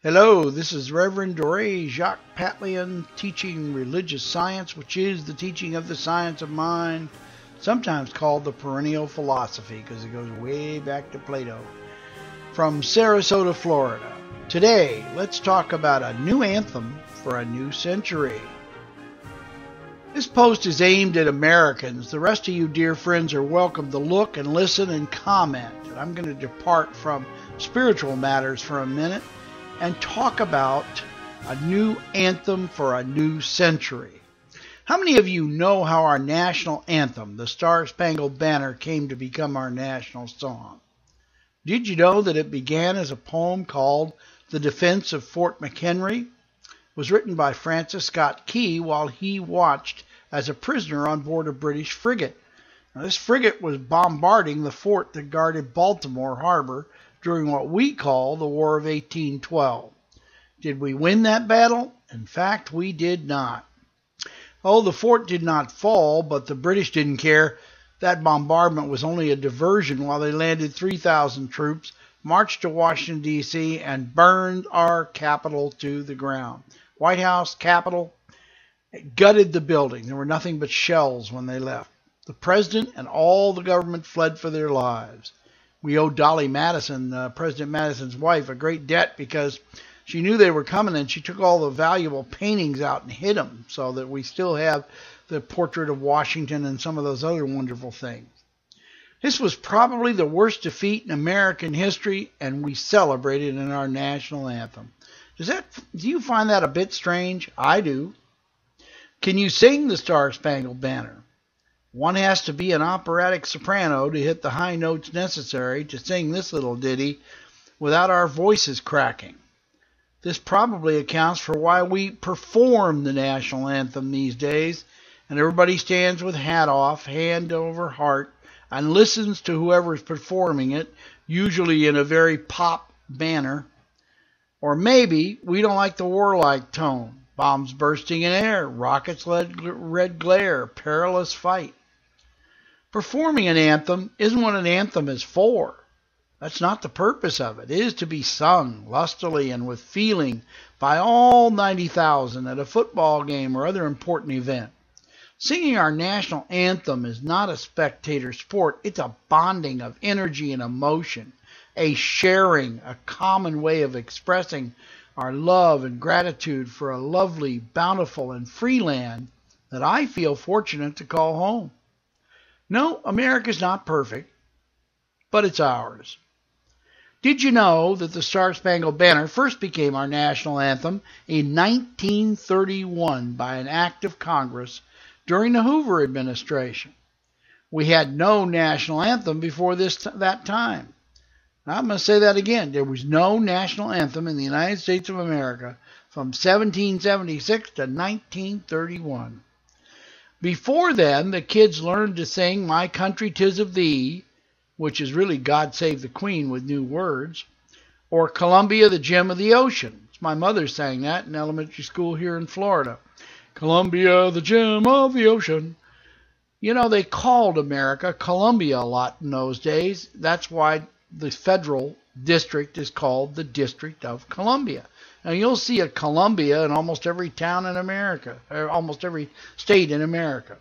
Hello, this is Reverend Dore Jacques Patlian teaching religious science, which is the teaching of the science of mind, sometimes called the perennial philosophy because it goes way back to Plato, from Sarasota, Florida. Today, let's talk about a new anthem for a new century. This post is aimed at Americans. The rest of you, dear friends, are welcome to look and listen and comment. And I'm going to depart from spiritual matters for a minute and talk about a new anthem for a new century. How many of you know how our national anthem, the Star-Spangled Banner, came to become our national song? Did you know that it began as a poem called The Defense of Fort McHenry? It was written by Francis Scott Key while he watched as a prisoner on board a British frigate. Now, this frigate was bombarding the fort that guarded Baltimore Harbor during what we call the War of 1812. Did we win that battle? In fact, we did not. Oh, the fort did not fall, but the British didn't care. That bombardment was only a diversion while they landed 3,000 troops, marched to Washington, D.C., and burned our capital to the ground. White House, Capitol, gutted the building. There were nothing but shells when they left. The president and all the government fled for their lives. We owe Dolly Madison, President Madison's wife, a great debt because she knew they were coming and she took all the valuable paintings out and hid them so that we still have the portrait of Washington and some of those other wonderful things. This was probably the worst defeat in American history, and we celebrated in our national anthem. Do you find that a bit strange? I do. Can you sing the Star-Spangled Banner? One has to be an operatic soprano to hit the high notes necessary to sing this little ditty without our voices cracking. This probably accounts for why we perform the national anthem these days, and everybody stands with hat off, hand over heart, and listens to whoever's performing it, usually in a very pop manner. Or maybe we don't like the warlike tone. Bombs bursting in air, rockets red glare, perilous fight. Performing an anthem isn't what an anthem is for. That's not the purpose of it. It is to be sung lustily and with feeling by all 90,000 at a football game or other important event. Singing our national anthem is not a spectator sport. It's a bonding of energy and emotion, a sharing, a common way of expressing our love and gratitude for a lovely, bountiful, and free land that I feel fortunate to call home. No, America's not perfect, but it's ours. Did you know that the Star-Spangled Banner first became our national anthem in 1931 by an act of Congress during the Hoover administration? We had no national anthem before that time. I'm going to say that again. There was no national anthem in the United States of America from 1776 to 1931. Before then, the kids learned to sing My Country 'Tis of Thee, which is really God Save the Queen with new words, or Columbia, the Gem of the Ocean. My mother sang that in elementary school here in Florida. Columbia, the Gem of the Ocean. You know, they called America Columbia a lot in those days. That's why the federal district is called the District of Columbia. Now, you'll see a Columbia in almost every town in America, or almost every state in America.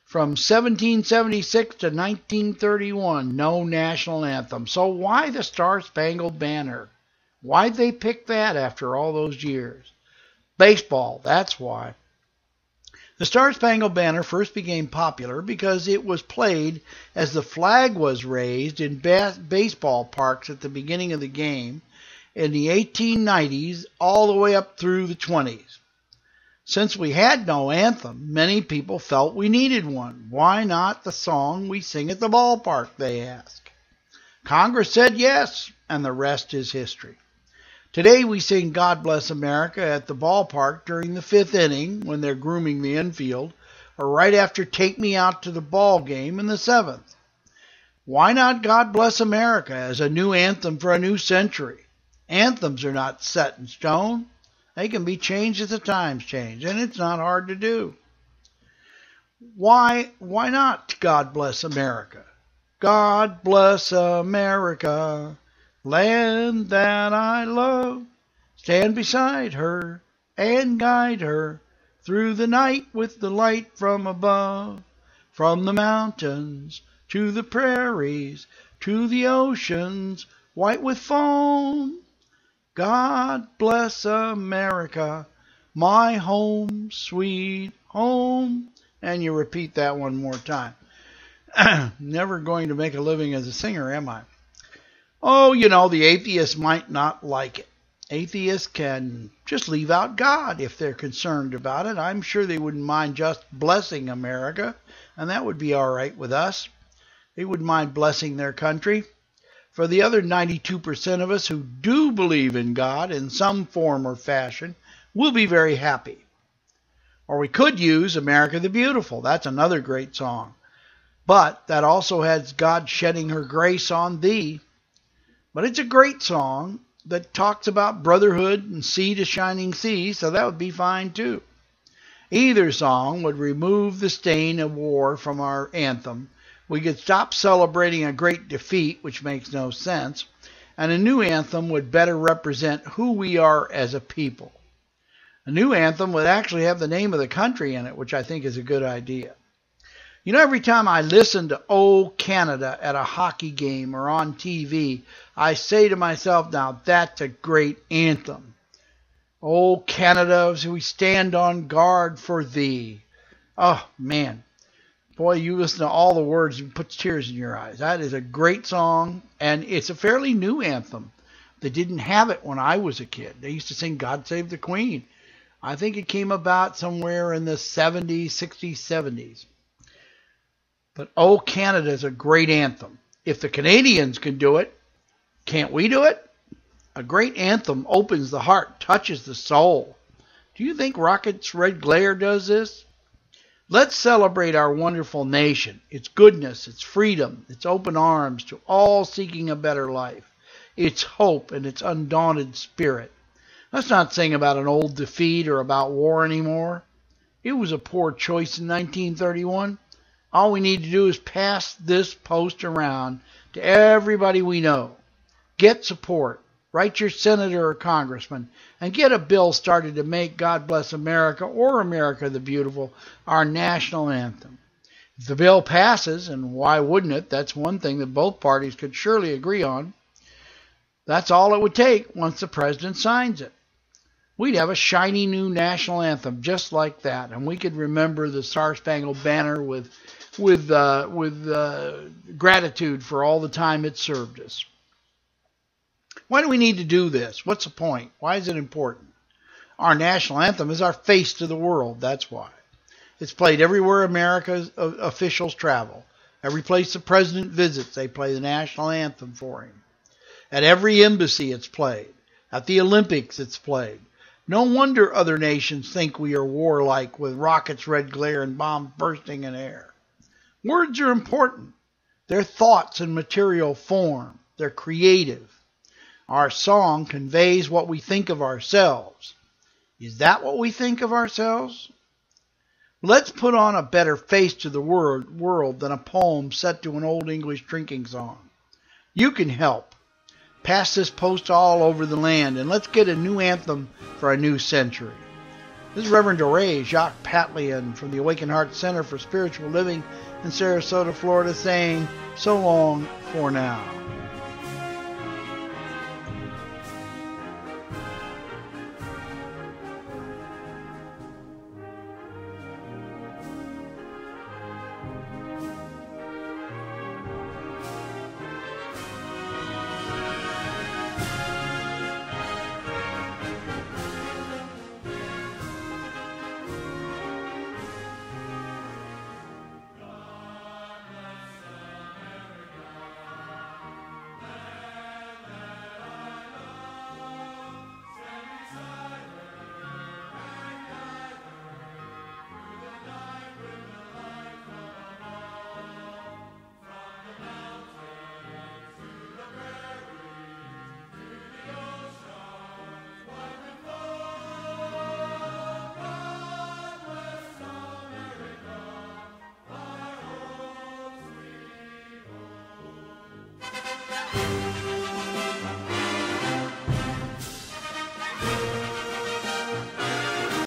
From 1776 to 1931, no national anthem. So why the Star-Spangled Banner? Why'd they pick that after all those years? Baseball, that's why. The Star-Spangled Banner first became popular because it was played as the flag was raised in baseball parks at the beginning of the game in the 1890s all the way up through the 20s. Since we had no anthem, many people felt we needed one. Why not the song we sing at the ballpark, they ask. Congress said yes, and the rest is history. Today we sing God Bless America at the ballpark during the 5th inning when they're grooming the infield, or right after Take Me Out to the Ball game in the 7th. Why not God Bless America as a new anthem for a new century? Anthems are not set in stone. They can be changed as the times change, and it's not hard to do. Why not God Bless America? God bless America, land that I love. Stand beside her and guide her through the night with the light from above. From the mountains to the prairies to the oceans white with foam. God bless America, my home, sweet home. And you repeat that one more time. Never going to make a living as a singer, am I? Oh, you know, the atheists might not like it. Atheists can just leave out God if they're concerned about it. I'm sure they wouldn't mind just blessing America, and that would be all right with us. They wouldn't mind blessing their country. For the other 92% of us who do believe in God in some form or fashion, we'll be very happy. Or we could use America the Beautiful. That's another great song. But that also has God shedding her grace on thee. But it's a great song that talks about brotherhood and sea to shining sea, so that would be fine too. Either song would remove the stain of war from our anthem. We could stop celebrating a great defeat, which makes no sense, and a new anthem would better represent who we are as a people. A new anthem would actually have the name of the country in it, which I think is a good idea. You know, every time I listen to "Oh Canada" at a hockey game or on TV, I say to myself, now that's a great anthem. Oh Canada, as we stand on guard for thee. Oh, man. Boy, you listen to all the words and it puts tears in your eyes. That is a great song, and it's a fairly new anthem. They didn't have it when I was a kid. They used to sing "God Save the Queen." I think it came about somewhere in the 70s, 60s, 70s. But "Oh Canada" is a great anthem. If the Canadians can do it, can't we do it? A great anthem opens the heart, touches the soul. Do you think Rocket's Red Glare does this? Let's celebrate our wonderful nation, its goodness, its freedom, its open arms to all seeking a better life, its hope and its undaunted spirit. Let's not sing about an old defeat or about war anymore. It was a poor choice in 1931. All we need to do is pass this post around to everybody we know. Get support. Write your senator or congressman and get a bill started to make "God Bless America" or "America the Beautiful" our national anthem. If the bill passes, and why wouldn't it? That's one thing that both parties could surely agree on. That's all it would take once the president signs it. We'd have a shiny new national anthem just like that, and we could remember the Star-Spangled Banner with gratitude for all the time it served us. Why do we need to do this? What's the point? Why is it important? Our national anthem is our face to the world. That's why. It's played everywhere America's officials travel. Every place the president visits, they play the national anthem for him. At every embassy, it's played. At the Olympics, it's played. No wonder other nations think we are warlike with rockets' red glare and bombs bursting in air. Words are important. They're thoughts in material form. They're creative. Our song conveys what we think of ourselves. Is that what we think of ourselves? Let's put on a better face to the world than a poem set to an old English drinking song. You can help. Pass this post all over the land, and let's get a new anthem for a new century. This is Reverend Doré Jacques Patlian from the Awakened Heart Center for Spiritual Living in Sarasota, Florida, saying so long for now.